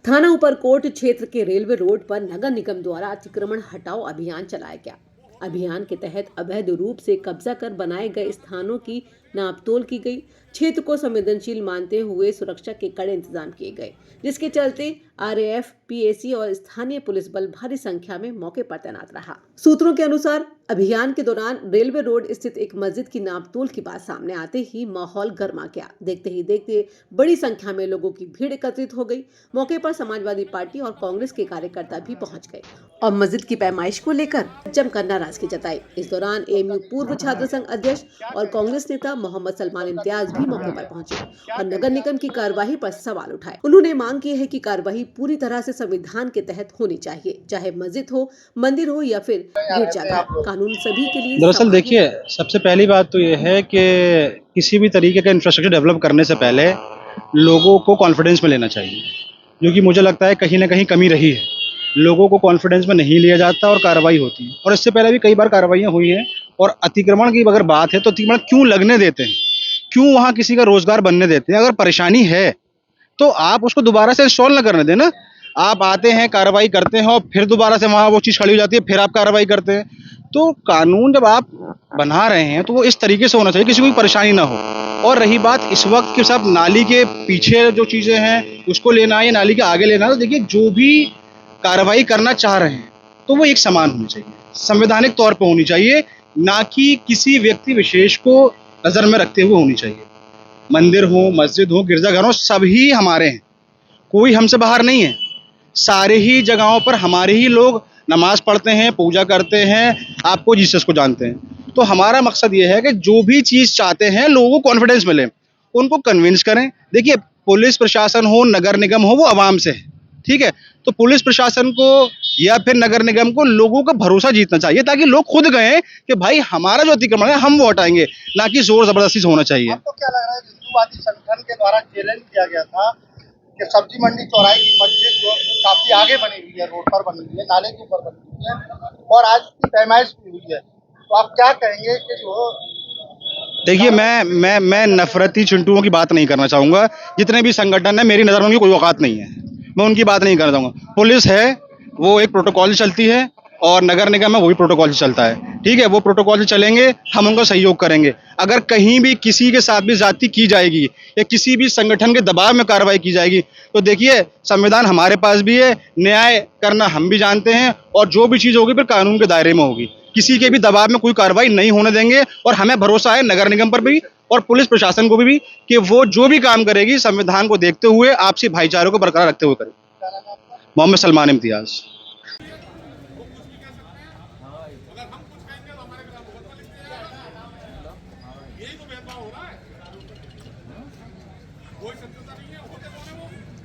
थाना उपरकोट क्षेत्र के रेलवे रोड पर नगर निगम द्वारा अतिक्रमण हटाओ अभियान चलाया गया। अभियान के तहत अवैध रूप से कब्जा कर बनाए गए स्थानों की नापतोल की गई। क्षेत्र को संवेदनशील मानते हुए सुरक्षा के कड़े इंतजाम किए गए, जिसके चलते आरएएफ, पीएसी और स्थानीय पुलिस बल भारी संख्या में मौके पर तैनात रहा। सूत्रों के अनुसार अभियान के दौरान रेलवे रोड स्थित एक मस्जिद की नापतोल की बात सामने आते ही माहौल गर्मा गया। देखते ही देखते बड़ी संख्या में लोगों की भीड़ एकत्रित हो गई। मौके पर समाजवादी पार्टी और कांग्रेस के कार्यकर्ता भी पहुंच गए और मस्जिद की पैमाइश को लेकर जमकर नाराजगी जताई। इस दौरान एएमयू पूर्व छात्र संघ अध्यक्ष और कांग्रेस नेता मोहम्मद सलमान इम्तियाज भी मौके पर पहुंचे और नगर निगम की कार्यवाही पर सवाल उठाए। उन्होंने मांग की है कि कार्यवाही पूरी तरह से संविधान के तहत होनी चाहिए, चाहे मस्जिद हो, मंदिर हो या फिर गिरजाघर। कानून सभी के लिए। दरअसल देखिए, सबसे पहली बात तो ये है कि किसी भी तरीके का इंफ्रास्ट्रक्चर डेवलप करने से पहले लोगों को कॉन्फिडेंस में लेना चाहिए, जो कि मुझे लगता है कहीं ना कहीं कमी रही है। लोगों को कॉन्फिडेंस में नहीं लिया जाता और कार्रवाई होती है, और इससे पहले भी कई बार कार्रवाइयाँ हुई हैं। और अतिक्रमण की अगर बात है तो अतिक्रमण क्यों लगने देते हैं, क्यों वहाँ किसी का रोजगार बनने देते हैं? अगर परेशानी है तो आप उसको दोबारा से इंस्टॉल ना करने देना। आप आते हैं, कार्रवाई करते हैं और फिर दोबारा से वहाँ वो चीज़ खड़ी हो जाती है, फिर आप कार्रवाई करते हैं। तो कानून जब आप बना रहे हैं तो वो इस तरीके से होना चाहिए, किसी को भी परेशानी ना हो। और रही बात इस वक्त के सब नाली के पीछे जो चीज़ें हैं उसको लेना है या नाली के आगे लेना है, तो देखिए जो भी कार्रवाई करना चाह रहे हैं तो वो एक समान होनी चाहिए, संवैधानिक तौर पर होनी चाहिए, ना कि किसी व्यक्ति विशेष को नज़र में रखते हुए होनी चाहिए। मंदिर हो, मस्जिद हो, गिरजाघर हो, सभी हमारे हैं, कोई हमसे बाहर नहीं है। सारे ही जगहों पर हमारे ही लोग नमाज पढ़ते हैं, पूजा करते हैं, आपको जीसस को जानते हैं। तो हमारा मकसद ये है कि जो भी चीज़ चाहते हैं लोगों को कॉन्फिडेंस मिले, उनको कन्विंस करें। देखिए, पुलिस प्रशासन हो, नगर निगम हो, वो आवाम से है, ठीक है? तो पुलिस प्रशासन को या फिर नगर निगम को लोगों का भरोसा जीतना चाहिए, ताकि लोग खुद गए कि भाई हमारा जो अतिक्रमण है हम वो हटाएंगे, ना कि जोर जबरदस्ती से होना चाहिए। आपको क्या लग रहा है, हिंदूवादी संगठन के द्वारा चैलेंज किया गया था कि सब्जी मंडी चौराहे की मस्जिद जो काफी आगे बनी हुई है, रोड पर बनी हुई है, नाले के ऊपर बनी हुई है और आज की पैमाइश भी हुई है, तो आप क्या कहेंगे कि जो? देखिए, मैं नफरती चिंटुओं की बात नहीं करना चाहूँगा। जितने भी संगठन है, मेरी नज़र में उनकी कोई औकात नहीं है, मैं उनकी बात नहीं करना चाहूँगा। पुलिस है, वो एक प्रोटोकॉल से चलती है, और नगर निगम है, वो भी प्रोटोकॉल से चलता है, ठीक है? वो प्रोटोकॉल से चलेंगे, हम उनका सहयोग करेंगे। अगर कहीं भी किसी के साथ भी ज्यादती की जाएगी या किसी भी संगठन के दबाव में कार्रवाई की जाएगी, तो देखिए संविधान हमारे पास भी है, न्याय करना हम भी जानते हैं, और जो भी चीज़ होगी फिर कानून के दायरे में होगी। किसी के भी दबाव में कोई कार्रवाई नहीं होने देंगे, और हमें भरोसा है नगर निगम पर भी और पुलिस प्रशासन को भी कि वो जो भी काम करेगी संविधान को देखते हुए, आपसी भाईचारे को बरकरार रखते हुए करेगी। मोहम्मद सलमान इम्तियाज।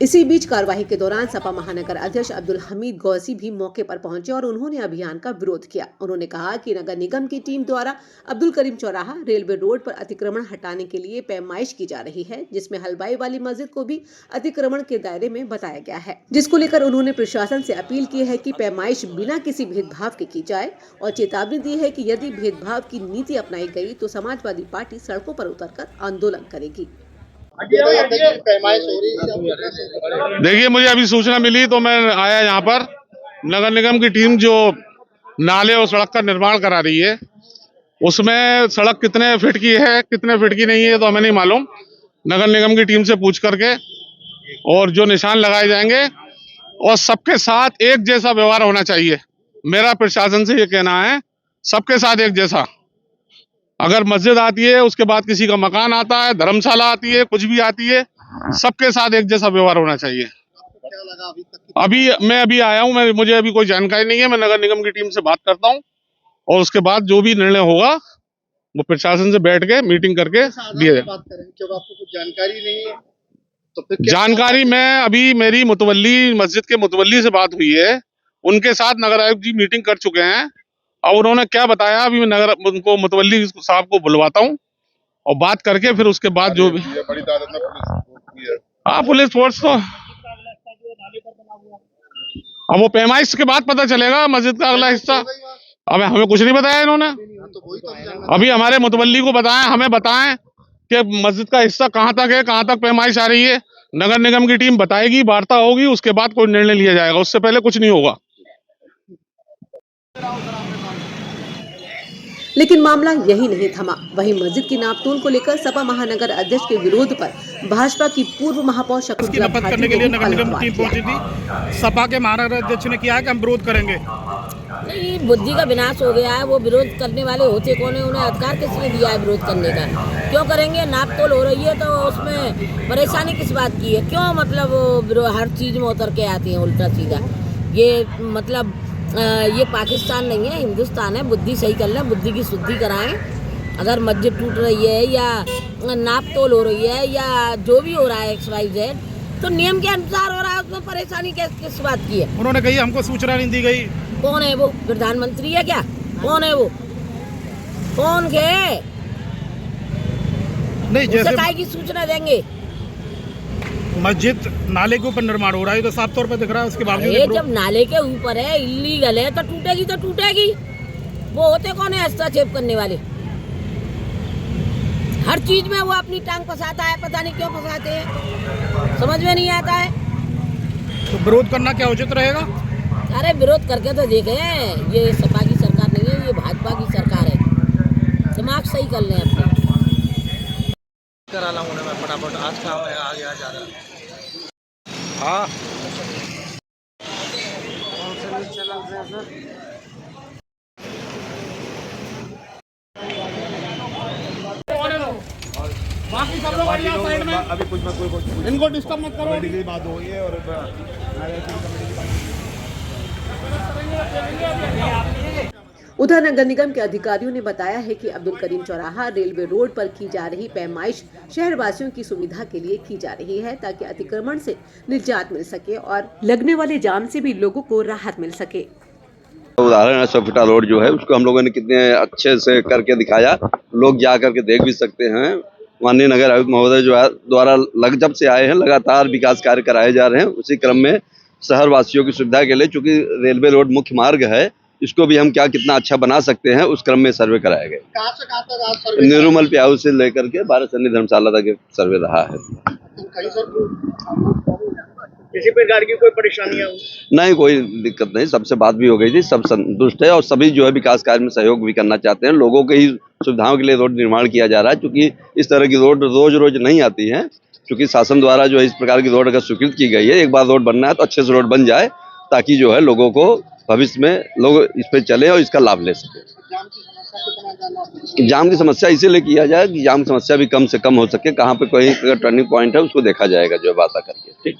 इसी बीच कार्यवाही के दौरान सपा महानगर अध्यक्ष अब्दुल हमीद गौसी भी मौके पर पहुंचे और उन्होंने अभियान का विरोध किया। उन्होंने कहा कि नगर निगम की टीम द्वारा अब्दुल करीम चौराहा, रेलवे रोड पर अतिक्रमण हटाने के लिए पैमाइश की जा रही है, जिसमें हलवाई वाली मस्जिद को भी अतिक्रमण के दायरे में बताया गया है, जिसको लेकर उन्होंने प्रशासन से अपील की है कि पैमाइश बिना किसी भेदभाव के की जाए, और चेतावनी दी है कि यदि भेदभाव की नीति अपनाई गई तो समाजवादी पार्टी सड़कों पर उतरकर आंदोलन करेगी। देखिए, मुझे अभी सूचना मिली तो मैं आया यहाँ पर। नगर निगम की टीम जो नाले और सड़क का निर्माण करा रही है, उसमें सड़क कितने फीट की है, कितने फीट की नहीं है तो हमें नहीं मालूम। नगर निगम की टीम से पूछ करके और जो निशान लगाए जाएंगे, और सबके साथ एक जैसा व्यवहार होना चाहिए। मेरा प्रशासन से ये कहना है, सबके साथ एक जैसा। अगर मस्जिद आती है, उसके बाद किसी का मकान आता है, धर्मशाला आती है, कुछ भी आती है, सबके साथ एक जैसा व्यवहार होना चाहिए। क्या लगा मैं आया हूँ, मुझे अभी कोई जानकारी नहीं है। मैं नगर निगम की टीम से बात करता हूँ और उसके बाद जो भी निर्णय होगा वो प्रशासन से बैठ के मीटिंग करके दिया जाए। जब आपको कुछ जानकारी नहीं है तो फिर जानकारी मैं अभी मेरी मुतवल्ली मस्जिद के मुतवल्ली से बात हुई है, उनके साथ नगर आयुक्त जी मीटिंग कर चुके हैं, और उन्होंने क्या बताया अभी मैं उनको मुतवल्ली साहब को बुलवाता हूँ और बात करके फिर उसके बाद जो भी बड़ी तादाद में पुलिस फोर्स तो अब वो पैमाइश के बाद पता चलेगा मस्जिद का अगला हिस्सा। अब हमें कुछ नहीं बताया इन्होंने, अभी हमारे मुतवल्ली को बताएं, हमें बताएं कि मस्जिद का हिस्सा कहाँ तक है, कहाँ तक पैमाइश आ रही है, नगर निगम की टीम बताएगी, वार्ता होगी, उसके बाद कोई निर्णय लिया जाएगा, उससे पहले कुछ नहीं होगा। लेकिन मामला यही नहीं थमा। वहीं मस्जिद की नापतोल को लेकर सपा महानगर अध्यक्ष के विरोध पर भाजपा की पूर्व महापौर इसकी शकुंतला नपत भाटी करने के ने लिए भी नगर निगम पलटवार टीम किया। पहुंची थी। सपा के महानगर अध्यक्ष ने किया है कि हम विरोध करेंगे। नहीं, बुद्धि का विनाश हो गया है। वो विरोध करने वाले होते कौन है? उन्हें अधिकार किसने दिया है विरोध करने का? क्यों करेंगे? नापतोल हो रही है तो उसमें परेशानी किस बात की है? क्यों मतलब हर चीज में उतर के आती है उल्टा सीधा? ये मतलब ये पाकिस्तान नहीं है, हिंदुस्तान है। बुद्धि सही कर लें, बुद्धि की शुद्धि कराएं। अगर मस्जिद टूट रही है या नापतोल हो रही है या जो भी हो रहा है XYZ, तो नियम के अनुसार हो रहा है, उसमें परेशानी किस बात की है? उन्होंने कही हमको सूचना नहीं दी गई। कौन है वो? प्रधानमंत्री है क्या? कौन है वो? कौन के? नहीं, उसे जैसे काय की सूचना देंगे? मस्जिद नाले के ऊपर निर्माण हो रहा है तो साफ तौर पर दिख रहा है, उसके बावजूद अरे जब नाले के ऊपर है, इलीगल है, तो टूटेगी तो टूटेगी। वो होते कौन है हस्तक्षेप करने वाले? हर चीज में वो अपनी टांग फंसाता है, पता नहीं क्यों फंसाते हैं, समझ में नहीं आता है। तो विरोध करना क्या उचित रहेगा? अरे विरोध करके तो देखें, ये सपा की सरकार नहीं है, ये भाजपा की सरकार है। दिमाग सही कर लें अपने। करा लाऊं मैं फटाफट, आज काम है, आ गया जा रहा। हाँ, कौन से न्यूज़ चैनल से है सर? बाकी सब लोग साइड में, अभी कुछ इनको डिस्टर्ब मत करो। की बात हो गई है और उधर नगर निगम के अधिकारियों ने बताया है कि अब्दुल करीम चौराहा रेलवे रोड पर की जा रही पैमाइश शहरवासियों की सुविधा के लिए की जा रही है, ताकि अतिक्रमण से निजात मिल सके और लगने वाले जाम से भी लोगों को राहत मिल सके। उदाहरण है 100 फीटा रोड जो है, उसको हम लोगों ने कितने अच्छे से करके दिखाया, लोग जा करके देख भी सकते हैं। माननीय नगर आयुक्त महोदय जो है द्वारा जब से आए हैं लगातार विकास कार्य कराए जा रहे हैं। उसी क्रम में शहर वासियों की सुविधा के लिए, चूंकि रेलवे रोड मुख्य मार्ग है, इसको भी हम कितना अच्छा बना सकते हैं, उस क्रम में सर्वे कराए गए। कहाँ से कहाँ तक आज सर्वे? निरुमल प्याऊ से लेकर के 12 सन्नी धर्मशाला तक सर्वे रहा है। कहीं सर किसी प्रकार की कोई परेशानी है? नहीं, कोई दिक्कत नहीं, सबसे बात भी हो गई थी, सब संतुष्ट है और सभी जो है विकास कार्य में सहयोग भी करना चाहते हैं। लोगों के ही सुविधाओं के लिए रोड निर्माण किया जा रहा है, क्योंकि इस तरह की रोड रोज रोज नहीं आती है। क्योंकि शासन द्वारा जो है इस प्रकार की रोड अगर स्वीकृत की गई है, एक बार रोड बनना है तो अच्छे से रोड बन जाए, ताकि जो है लोगों को भविष्य में लोग इस पे चले और इसका लाभ ले सके। जाम की समस्या इसीलिए किया जाए कि जाम की समस्या भी कम से कम हो सके। कहाँ पे कोई अगर टर्निंग पॉइंट है उसको देखा जाएगा जो है बात करके। ठीक।